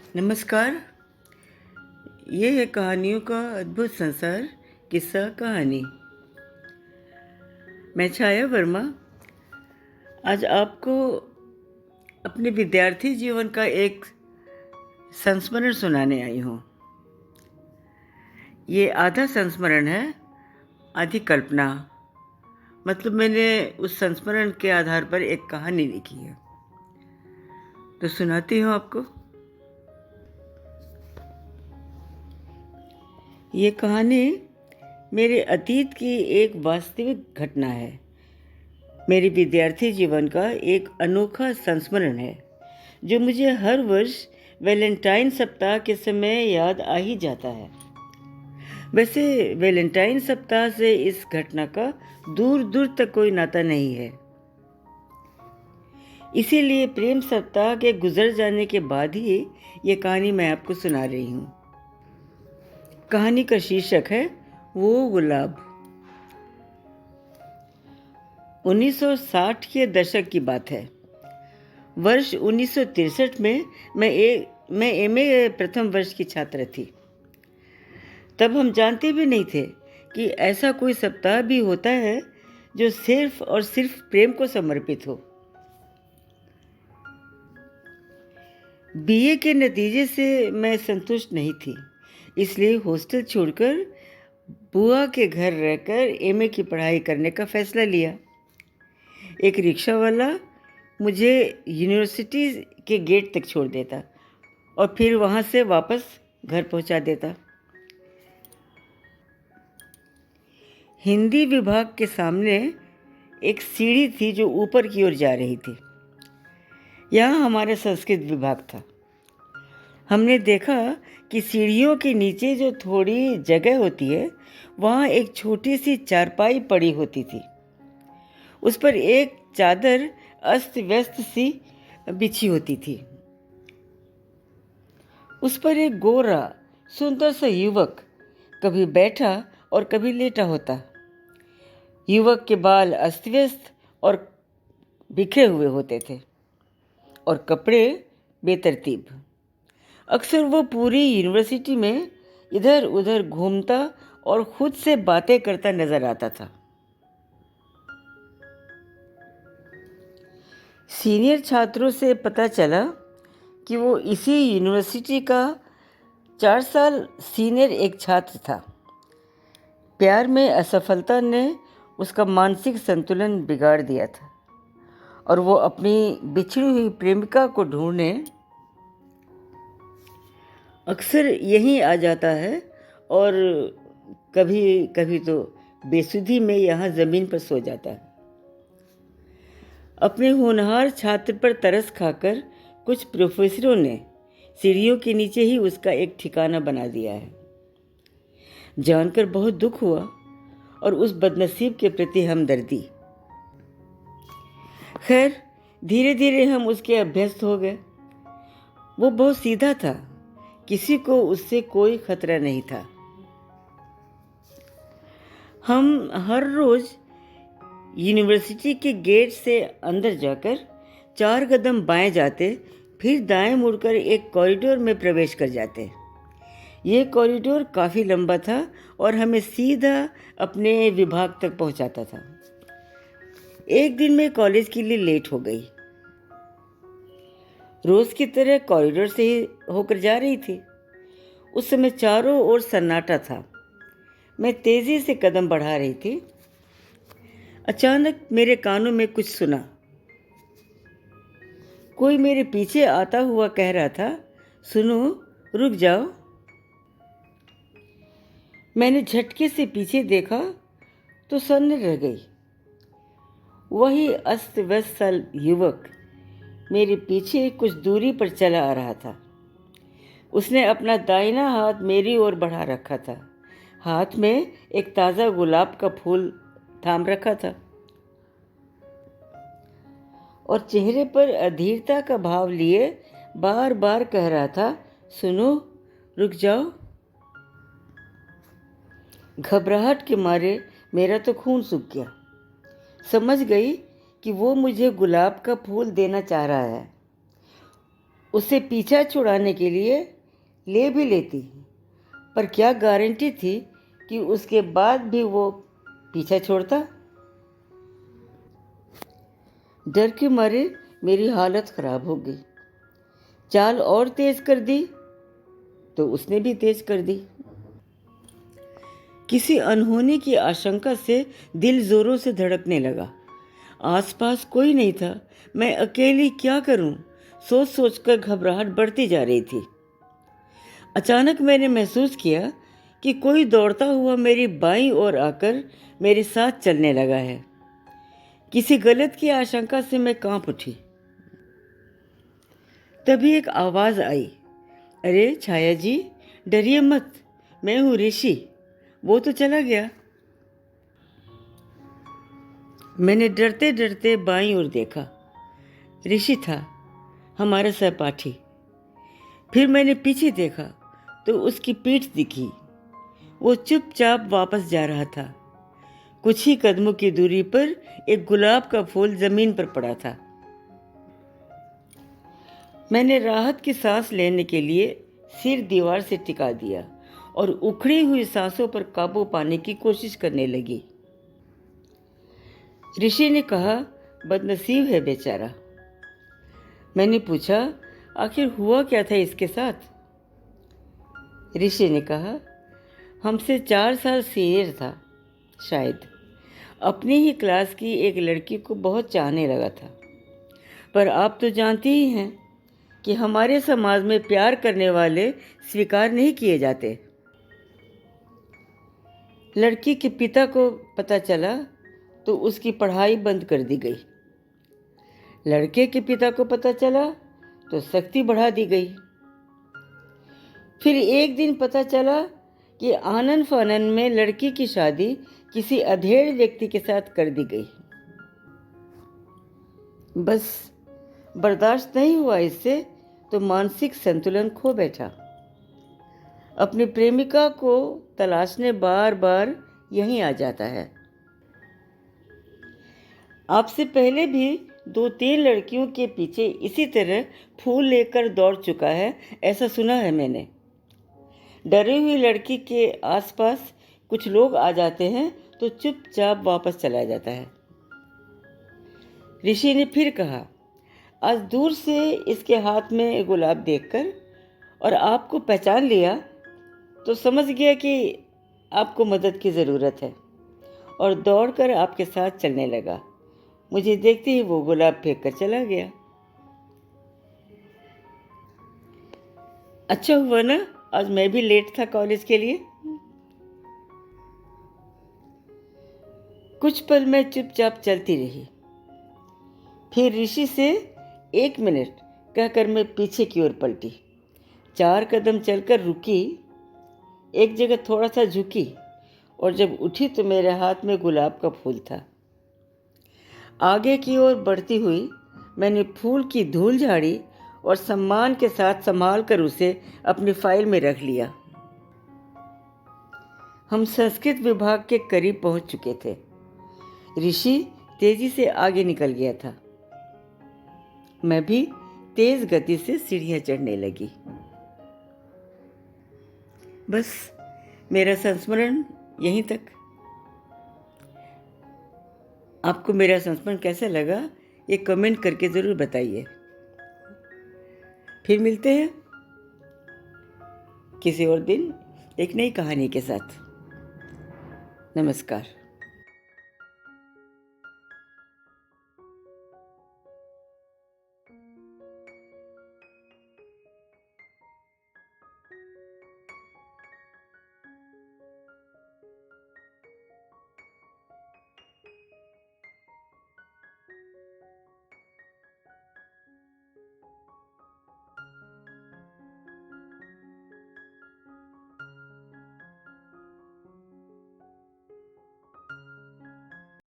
नमस्कार। ये है कहानियों का अद्भुत संसार, किस्सा कहानी। मैं छाया वर्मा आज आपको अपने विद्यार्थी जीवन का एक संस्मरण सुनाने आई हूँ। ये आधा संस्मरण है, आधी कल्पना। मतलब मैंने उस संस्मरण के आधार पर एक कहानी लिखी है, तो सुनाती हूँ आपको। ये कहानी मेरे अतीत की एक वास्तविक घटना है। मेरे विद्यार्थी जीवन का एक अनोखा संस्मरण है जो मुझे हर वर्ष वैलेंटाइन सप्ताह के समय याद आ ही जाता है। वैसे वैलेंटाइन सप्ताह से इस घटना का दूर दूर तक कोई नाता नहीं है, इसीलिए प्रेम सप्ताह के गुजर जाने के बाद ही ये कहानी मैं आपको सुना रही हूँ। कहानी का शीर्षक है वो गुलाब। 1960 के दशक की बात है। वर्ष 1963 में मैं एमए प्रथम वर्ष की छात्रा थी। तब हम जानते भी नहीं थे कि ऐसा कोई सप्ताह भी होता है जो सिर्फ और सिर्फ प्रेम को समर्पित हो। बीए के नतीजे से मैं संतुष्ट नहीं थी, इसलिए हॉस्टल छोड़कर बुआ के घर रहकर एमए की पढ़ाई करने का फैसला लिया। एक रिक्शा वाला मुझे यूनिवर्सिटी के गेट तक छोड़ देता और फिर वहाँ से वापस घर पहुँचा देता। हिंदी विभाग के सामने एक सीढ़ी थी जो ऊपर की ओर जा रही थी। यहाँ हमारा संस्कृत विभाग था। हमने देखा कि सीढ़ियों के नीचे जो थोड़ी जगह होती है, वहाँ एक छोटी सी चारपाई पड़ी होती थी। उस पर एक चादर अस्त व्यस्त सी बिछी होती थी। उस पर एक गोरा सुंदर सा युवक कभी बैठा और कभी लेटा होता। युवक के बाल अस्त व्यस्त और बिखरे हुए होते थे और कपड़े बेतरतीब। अक्सर वो पूरी यूनिवर्सिटी में इधर उधर घूमता और खुद से बातें करता नजर आता था। सीनियर छात्रों से पता चला कि वो इसी यूनिवर्सिटी का 4 साल सीनियर एक छात्र था। प्यार में असफलता ने उसका मानसिक संतुलन बिगाड़ दिया था और वो अपनी बिछड़ी हुई प्रेमिका को ढूंढने अक्सर यहीं आ जाता है और कभी कभी तो बेसुधी में यहाँ ज़मीन पर सो जाता है। अपने होनहार छात्र पर तरस खाकर कुछ प्रोफेसरों ने सीढ़ियों के नीचे ही उसका एक ठिकाना बना दिया है। जानकर बहुत दुख हुआ और उस बदनसीब के प्रति हमदर्दी। खैर, धीरे धीरे हम उसके अभ्यस्त हो गए। वो बहुत सीधा था, किसी को उससे कोई खतरा नहीं था। हम हर रोज़ यूनिवर्सिटी के गेट से अंदर जाकर 4 कदम बाएं जाते, फिर दाएं मुड़कर एक कॉरिडोर में प्रवेश कर जाते। ये कॉरिडोर काफ़ी लंबा था और हमें सीधा अपने विभाग तक पहुंचाता था। एक दिन मैं कॉलेज के लिए लेट हो गई। रोज़ की तरह कॉरिडोर से ही होकर जा रही थी। उस समय चारों ओर सन्नाटा था। मैं तेज़ी से कदम बढ़ा रही थी। अचानक मेरे कानों में कुछ सुना। कोई मेरे पीछे आता हुआ कह रहा था, सुनो, रुक जाओ। मैंने झटके से पीछे देखा तो सन्न रह गई। वही अस्त व्यस्त सा युवक मेरे पीछे कुछ दूरी पर चला आ रहा था। उसने अपना दाहिना हाथ मेरी ओर बढ़ा रखा था। हाथ में एक ताज़ा गुलाब का फूल थाम रखा था और चेहरे पर अधीरता का भाव लिए बार बार कह रहा था, सुनो, रुक जाओ। घबराहट के मारे मेरा तो खून सूख गया। समझ गई कि वो मुझे गुलाब का फूल देना चाह रहा है। उसे पीछा छुड़ाने के लिए ले भी लेती, पर क्या गारंटी थी कि उसके बाद भी वो पीछा छोड़ता। डर के मारे मेरी हालत खराब हो गई। चाल और तेज कर दी तो उसने भी तेज कर दी। किसी अनहोनी की आशंका से दिल जोरों से धड़कने लगा। आसपास कोई नहीं था। मैं अकेली क्या करूं? सोच सोचकर घबराहट बढ़ती जा रही थी। अचानक मैंने महसूस किया कि कोई दौड़ता हुआ मेरी बाईं ओर आकर मेरे साथ चलने लगा है। किसी गलत की आशंका से मैं कांप उठी। तभी एक आवाज़ आई, अरे छाया जी, डरिए मत, मैं हूँ ऋषि। वो तो चला गया। मैंने डरते डरते बाईं ओर देखा। ऋषि था, हमारा सहपाठी। फिर मैंने पीछे देखा तो उसकी पीठ दिखी। वो चुपचाप वापस जा रहा था। कुछ ही कदमों की दूरी पर एक गुलाब का फूल जमीन पर पड़ा था। मैंने राहत की सांस लेने के लिए सिर दीवार से टिका दिया और उखड़ी हुई सांसों पर काबू पाने की कोशिश करने लगी। ऋषि ने कहा, बदनसीब है बेचारा। मैंने पूछा, आखिर हुआ क्या था इसके साथ? ऋषि ने कहा, हमसे 4 साल सीनियर था शायद। अपनी ही क्लास की एक लड़की को बहुत चाहने लगा था। पर आप तो जानती ही हैं कि हमारे समाज में प्यार करने वाले स्वीकार नहीं किए जाते। लड़की के पिता को पता चला तो उसकी पढ़ाई बंद कर दी गई। लड़के के पिता को पता चला तो सख्ती बढ़ा दी गई। फिर एक दिन पता चला कि आनन फानन में लड़की की शादी किसी अधेड़ व्यक्ति के साथ कर दी गई। बस बर्दाश्त नहीं हुआ इससे तो मानसिक संतुलन खो बैठा। अपनी प्रेमिका को तलाशने बार बार यहीं आ जाता है। आपसे पहले भी 2-3 लड़कियों के पीछे इसी तरह फूल लेकर दौड़ चुका है, ऐसा सुना है मैंने। डरी हुई लड़की के आसपास कुछ लोग आ जाते हैं तो चुपचाप वापस चला जाता है। ऋषि ने फिर कहा, आज दूर से इसके हाथ में गुलाब देखकर और आपको पहचान लिया तो समझ गया कि आपको मदद की ज़रूरत है और दौड़कर आपके साथ चलने लगा। मुझे देखते ही वो गुलाब फेंक कर चला गया। अच्छा हुआ ना, आज मैं भी लेट था कॉलेज के लिए। कुछ पल मैं चुपचाप चलती रही। फिर ऋषि से 1 मिनट कहकर मैं पीछे की ओर पलटी। 4 कदम चलकर रुकी, एक जगह थोड़ा सा झुकी और जब उठी तो मेरे हाथ में गुलाब का फूल था। आगे की ओर बढ़ती हुई मैंने फूल की धूल झाड़ी और सम्मान के साथ संभाल कर उसे अपनी फाइल में रख लिया। हम संस्कृत विभाग के करीब पहुंच चुके थे। ऋषि तेजी से आगे निकल गया था। मैं भी तेज गति से सीढ़ियां चढ़ने लगी। बस मेरा संस्मरण यहीं तक। आपको मेरा संस्मरण कैसा लगा ये कमेंट करके ज़रूर बताइए। फिर मिलते हैं किसी और दिन एक नई कहानी के साथ। नमस्कार।